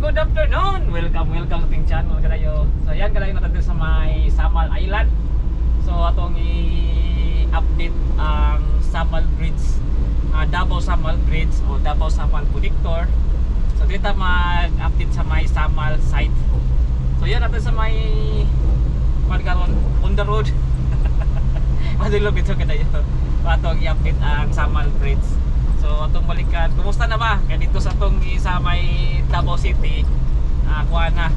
good afternoon! Welcome sa ating channel kadayo. So yan kadayo natin sa may Samal Island. So atong i-update ang Samal Bridge, Davao Samal Bridge o Davao Samal Connector. So dito mag-update sa may Samal site. So yan natin sa may pagkaroon on the road. Madulog ito kadayo. Atong i-update ang Samal Bridge. So atong balikan, kumusta na ba? Kaya dito sa atong sa may Davao City, kuha na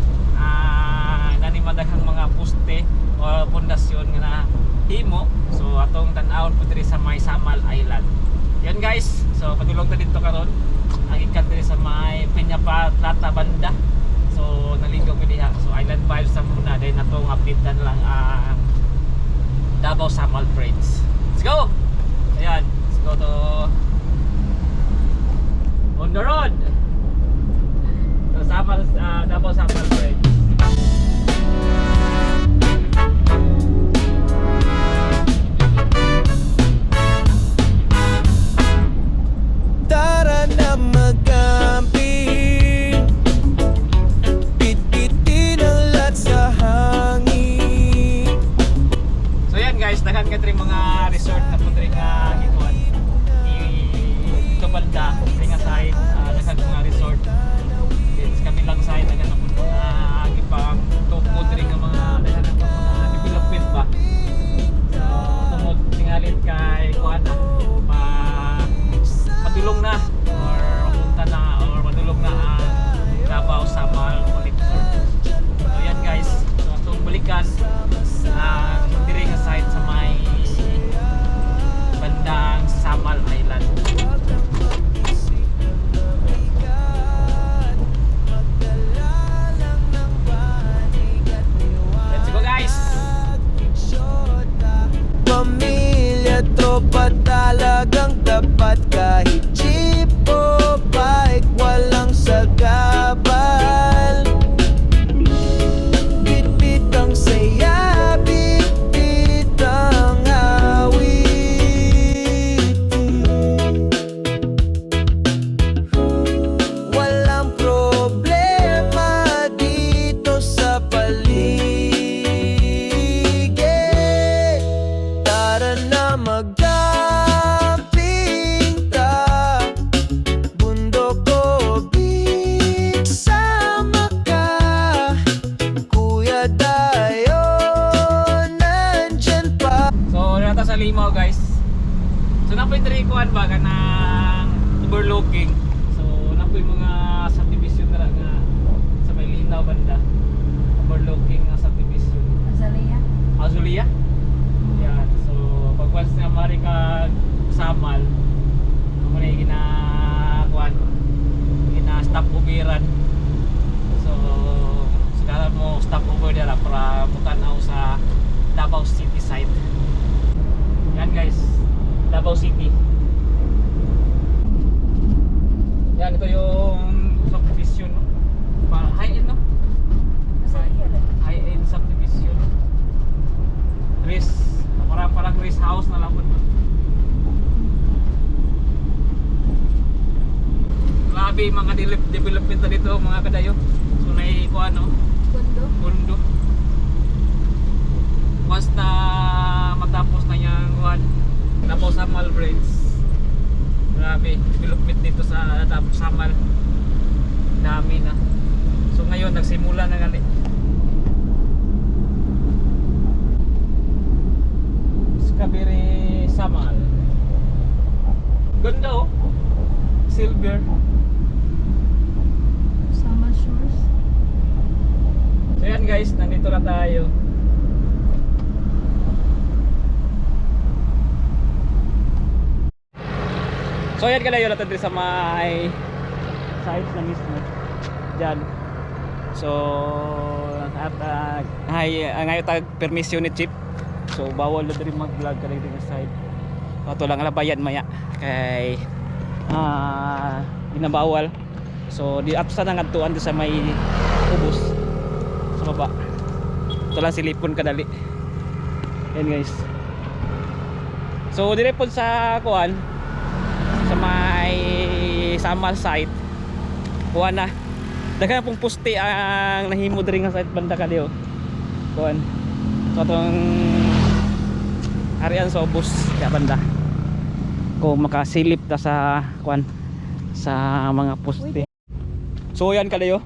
nanimadahang mga poste o pundasyon nga na himo. So atong tan-awon po diri sa may Samal Island. Yan guys, so padulong ta dito karon. Ang ikan diri sa may Peñaplata banda. So naligaw mi diha. So island vibes sa muna dahil natong updatean lang ang Davao Samal Bridge. Let's go! Ayan, let's go to on the road. So Samal, Davao Samal Bridge. Tara na mag-camping, pit-pitin ang lahat sa hangin. So yan guys, daghan ka rin mga resort na po rin nga gikuan. Ito banda, rin nga side, daghan mga resort. It's kabilang side, daghan na po mga gipang tukod rin nga mga daghan na po mga development ba. So tungod tingalit kay kuan na madulong na or mapunta na or madulong na ang Davao Samal Connector. So yan guys, so atong balikan ang diri nga site sa may bandang Samal Island. Let's go guys! Pamilya, tropa talagang tapat. Kahit jeep o bike, walang sagabal. Bit-bit ang saya, bit-bit ang awit. Walang problema dito sa paligid. Tara na mag-camping ta, bundok o beach, sama ka. Kuya Dayo, nandyan pa. So nata sa Limaw guys. So napoy diri kuan ba kanang overlooking. So napoy mga subdivision na nga sa may Linaw banda. Overlooking nga subdivision. Azalea. Azulia. Yan. So pag once na mari ka Samal, amo na kuan. Stop overan. So sigara mo stop over dira para mutanaw sa Davao City side. Yan guys, Davao City. Yan, ito yung subdivision, no? High-end, no? Azalea lang. High-end subdivision. Parang rest house na lang po. Grabe yung mga development na dito, mga kadayo. So naikuha, no? Kondo. Mundo. Once na matapos na yung Davao Samal Bridge, grabe development dito sa Davao Samal, dami na. So ngayon nagsimula na gali Skabiri Samal. Ganda oh, silver. Samal Shores. So yan guys, nandito na tayo. So yan kalayo natin din sa may sides na mismo dyan. So at ngayon tag permission ni Chief. So bawal na rin mag-vlog ka rin sa side. So ito lang alabayan maya kay ginabawal. So di apsa na ngadtuan sa may ubos sa baba. Ito lang silipon kadali. Yan guys. So dire po sa kuan sa may Samal site kuha na Daghan pong poste ang nahimo diri nga sa banda kadiyo. Kuan. So atong arian sa ubos kaya banda. Kung makasilip ta sa kuan sa mga poste. So yan kadayo.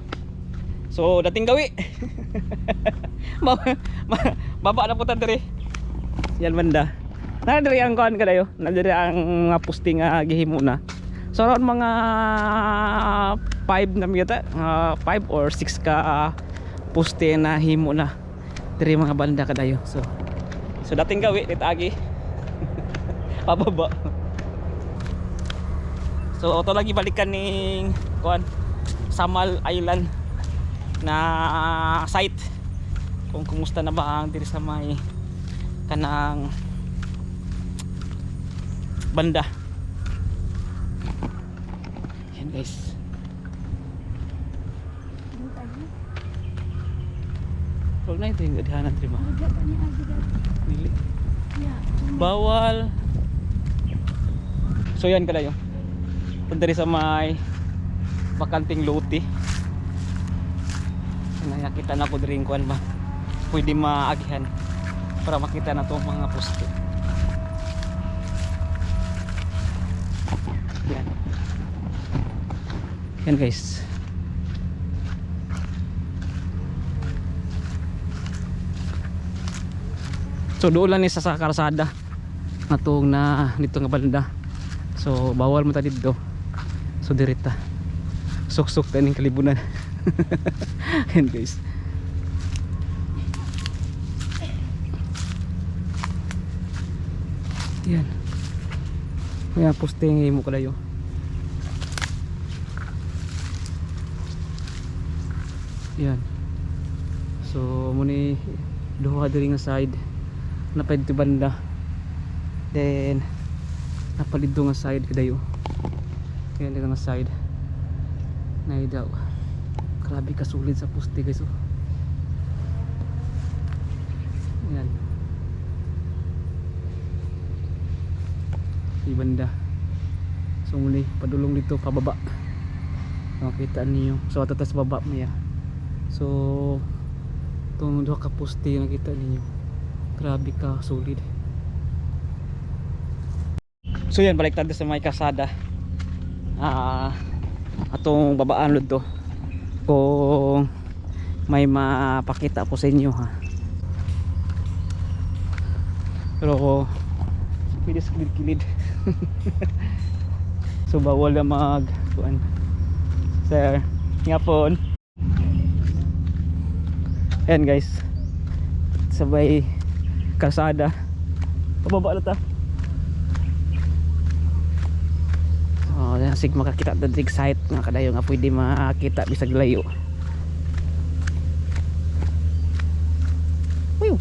So dating gawi. Baba na po ta diri. Yan banda. Na diri ang kuan kadayo. Na diri ang mga poste nga gihimo na. So around mga 5 na yata, 5 or 6 ka poste na himo na diri mga banda kadayo. So dating gawi dito agi. Pababa. So auto lagi balikan ning kuan Samal Island na site. Kung kumusta na ba ang diri sa may kanang banda. Yan guys. Huwag na ito yung gadihanan terima. Dili. Bawal. So yan kalayo. Dari sa may bakanting lote. Nakita na ko diri kuan ba. Pwede maagihan para makita na to mga poste. Yan. Yan guys. So doon lang ni sa karsada natong na dito nga banda. So bawal mo ta dito. So dirita. Suksok ta ning kalibunan. Yan guys. Yan. May poste mo kadayo. Yan. So muni duha diri nga side napad ti banda. Then napalidto nga side kadayo. Kaya nga side. Nay daw. Grabe ka sulit sa poste guys. Oh. Yan. Di banda. So muli padulong dito pababa. Makita niyo. So atas baba niya. So itong duha ka poste nakita ninyo. Grabe ka solid. So yan balik tayo sa may kasada. Atong babaan lud to. Kung may mapakita ko sa inyo ha. Pero pwede sa kilid-kilid. So bawal na mag kuan. Sir, nga po. Ayan guys. Sabay kalsada. Pababa na ta. Oh, sig makakita ta dig site nga kadayo nga pwede makita bisag layo. Uy.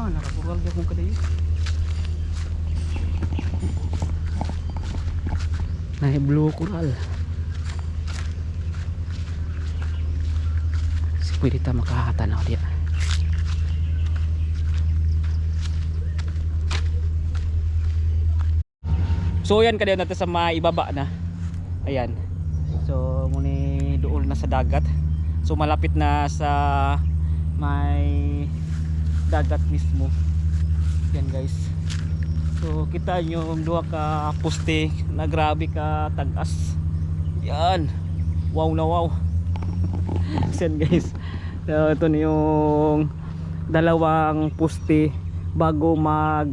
Nakakural gyud kung kadayo. Nahi blue coral. Pwede ta makatanaw diya. So yan kadayon natin sa maibaba na. Ayan. So muni duol na sa dagat. So malapit na sa may dagat mismo. Yan guys. So kita nyo duha ka poste na grabe ka tagas. Yan. Wow na wow. Yan guys. So ito na yung dalawang poste bago mag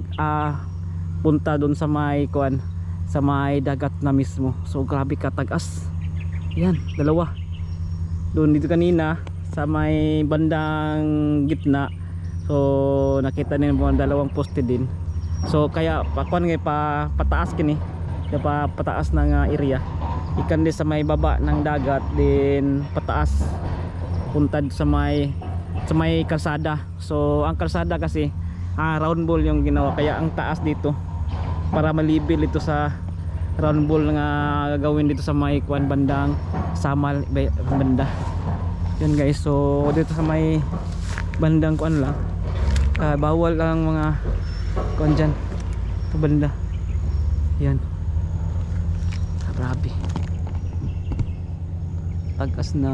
punta doon sa may kuan, sa may dagat na mismo. So grabe ka tagas. Yan, dalawa. Doon dito kanina sa may bandang gitna. So nakita niyo mo dalawang poste din. So kaya pakuan nga pataas kini. Pa pataas na nga area. Ikan din sa may baba ng dagat din pataas puntad sa may kalsada. So ang kalsada kasi round ball yung ginawa, kaya ang taas dito para malibil ito sa round ball nga gagawin dito sa may kuan bandang Samal banda. Yan guys, so dito sa may bandang kuan lang Bawal ang mga kuan dyan ito banda yan. Grabe tagas na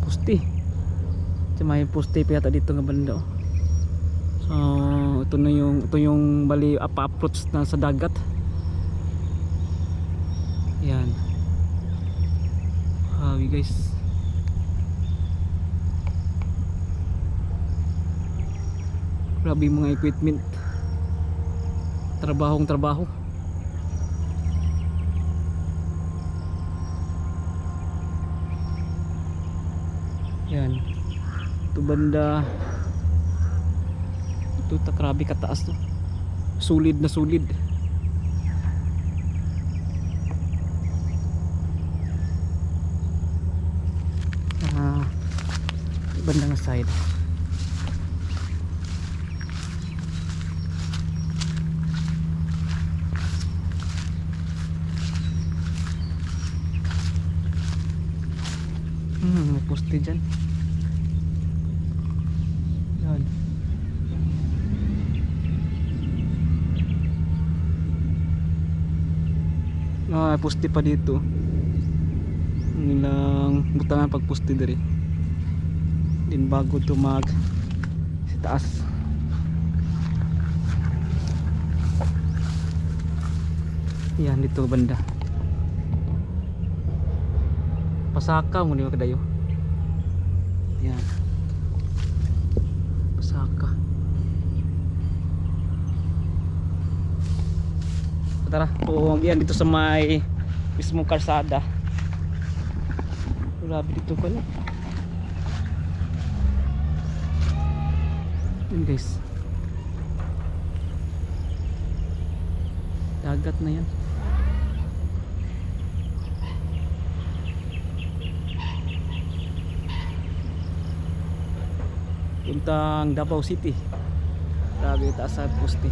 pusti may pusti pa yata dito nga banda oh. So ito yung bali approach na sa dagat yan. Guys grabe yung mga equipment trabaho yan ito banda ito grabe kataas to sulid na sulid bandang side may poste dyan yan may poste pa dito nilang butangan pag poste dari din bago to mag sa taas yan dito banda pasaka mo niyo kadayo yan pasaka tara yan dito sa may mismong kalsada grabe dito pala yun guys dagat na yan puntang Davao City grabe taas sa poste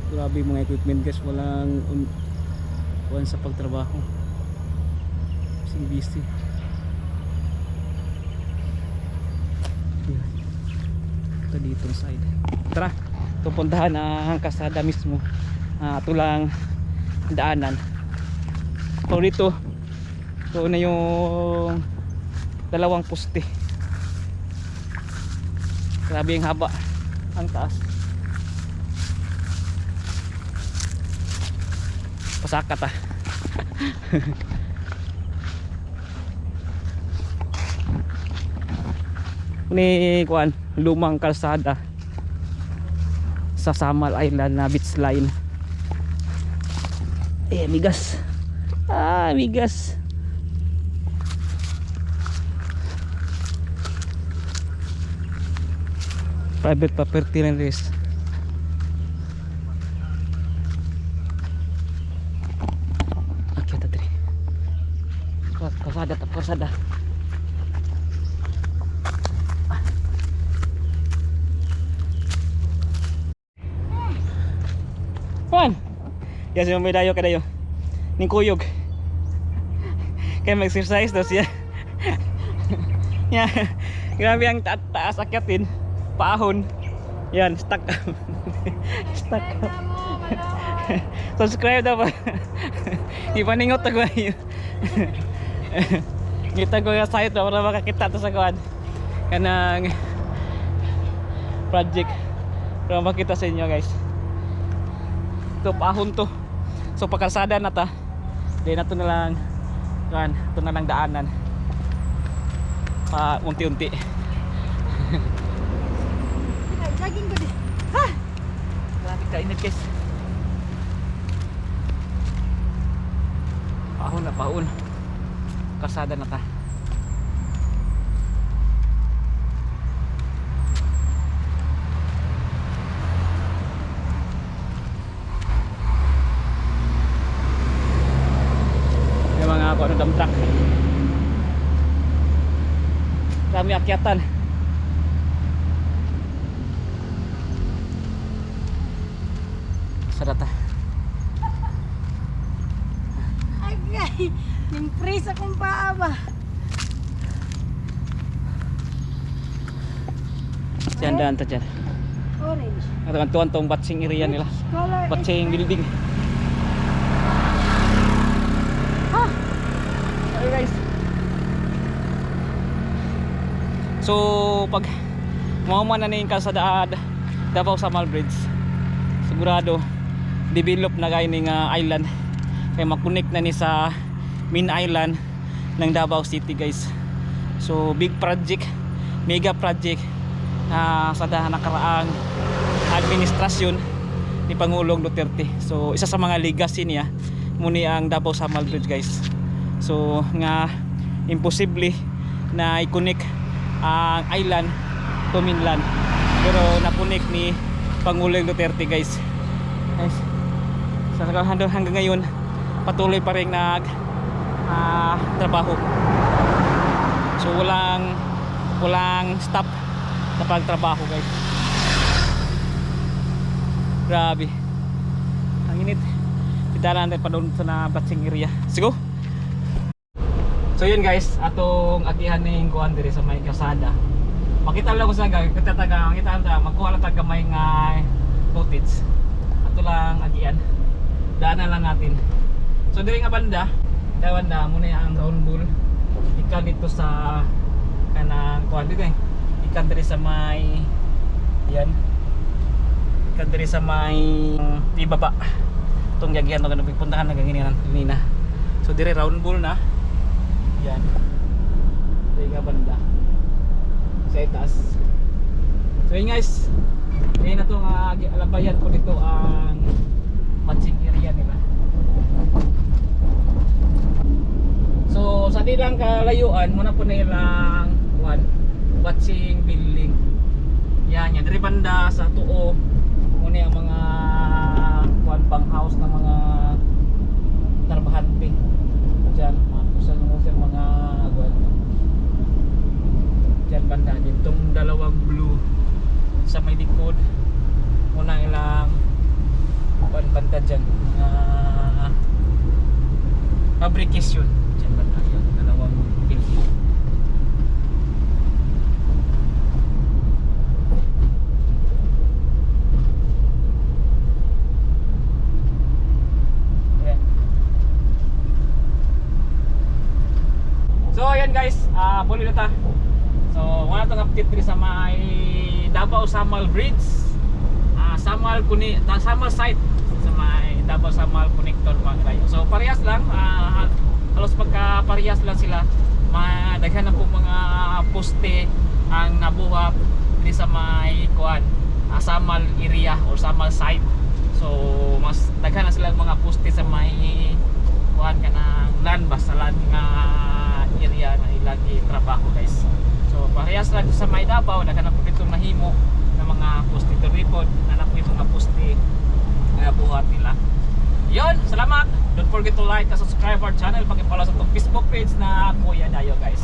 grabe mga equipment guys walang sa pagtrabaho busy ito dito side tara pupuntahan ang kasada mismo ito lang daanan so dito ito na yung dalawang poste grabe yung haba ang taas pasakat ni kuan lumang kalsada sa Samal Island na beach line migas migas private property rin res okay tadri kalsada Juan, yes, may dayo kadayo. Ning kuyog. Kaya mag-exercise daw siya. Yan. Grabe ang taas akyatin. Paahon. Yan, stuck. Stuck. Subscribe daw pa. Ipaningot ako ayo. Kita ko yung site para makakita to sa kuan. Kanang project. Para makita sa inyo guys. Ito paahon to so pagkalsada na ta di na to na lang kan ito na lang daanan unti-unti jogging ko di ha grabe kainit guys paahon kalsada na ta ako ano dump truck dami akyatan sarata agay King freeze akong paa ba? Diyan daan ta dyan. Orange. At tuwan tong batsing area nila. Color Batsing building. Ha? Okay guys. So pag mauman na yung kalsada Davao Samal Bridge, sigurado develop na kayo ng island kaya makonect na ni sa main island ng Davao City guys. So big project, mega project sa nakaraang administrasyon ni Pangulong Duterte. So isa sa mga legacy niya muni ang Davao Samal Bridge guys. So nga imposible na i-connect ang island to mainland, pero na-connect ni Pangulong Duterte guys. Guys, sa hanggang ngayon patuloy pa rin trabaho. So walang stop sa pagtrabaho guys. Grabe ang init. Kita natin pa doon sa batsing area. Sige. So yun guys, atong agihan ning kuan diri sa may kalsada. Makita lang ko sa kita magkuha lang taga may nga footage. Ato lang agian. Daanan lang natin. So diri nga banda, muna ang round bull. Ikan dito sa kanang kuan dito eh. Ikan diri sa may yan. Ikan diri sa may ibaba. Tong yagihan to kanang puntahan na ganina. So diri round bull na. Yan. Diri nga banda. Sa itaas. So yun guys. Ngayon na itong alabayan ko dito ang matching area nila. So sa di lang kalayuan muna po na ilang watching building. Yan. Diri banda sa tuo muna ang mga pang house ng mga trabahante. Diyan mga dyan banda din tong dalawang blue sa may likod muna ilang banda dyan fabrication dyan banda yung dalawang building. So ayan guys, buli na ta. So wala itong update dito sa may Davao Samal Bridge, Samal site sa may Davao Samal Connector mga kayo. So parehas lang, halos pagka-parehas lang sila. Madaghan na po mga poste ang nabuhat dito sa may Samal area or Samal site. So mas daghan na sila mga poste sa may kanang land basta land nga area na ilang trabaho guys. So parehas lang sa may Davao, naghanap po ditong nahimo ng mga poste to report, nanap po yung mga poste na buhat nila. Yun, salamat! Don't forget to like and subscribe our channel, pag-follow sa itong Facebook page na Kuya Dayo guys.